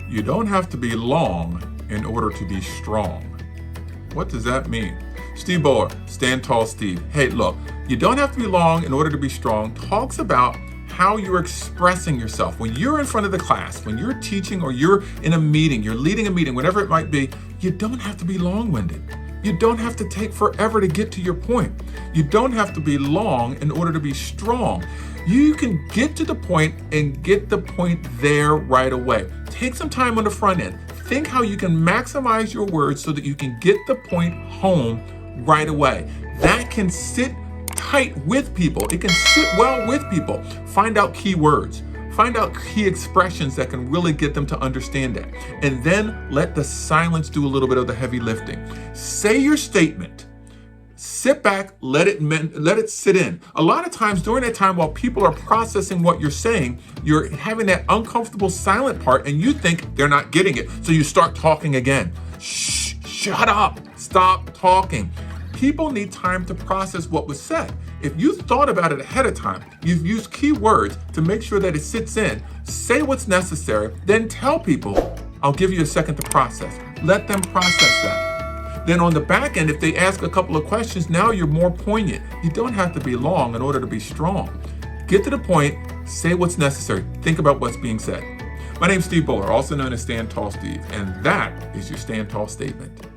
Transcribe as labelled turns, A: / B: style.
A: You don't have to be long in order to be strong. What does that mean? Steve Bowler, Stand Tall Steve. Hey, look, you don't have to be long in order to be strong talks about how you're expressing yourself. When you're in front of the class, when you're teaching or you're in a meeting, you're leading a meeting, whatever it might be, you don't have to be long-winded. You don't have to take forever to get to your point. You don't have to be long in order to be strong. You can get to the point and get the point there right away. Take some time on the front end. Think how you can maximize your words so that you can get the point home right away. That can sit tight with people. It can sit well with people. Find out key words. Find out key expressions that can really get them to understand that. And then let the silence do a little bit of the heavy lifting. Say your statement. Sit back, let it sit in. A lot of times during that time while people are processing what you're saying, you're having that uncomfortable silent part and you think they're not getting it. So you start talking again. Shh, shut up, stop talking. People need time to process what was said. If you thought about it ahead of time, you've used key words to make sure that it sits in, say what's necessary, then tell people, I'll give you a second to process. Let them process that. Then on the back end, if they ask a couple of questions, now you're more poignant. You don't have to be long in order to be strong. Get to the point, say what's necessary, think about what's being said. My name's Steve Bowler, also known as Stand Tall Steve, and that is your Stand Tall statement.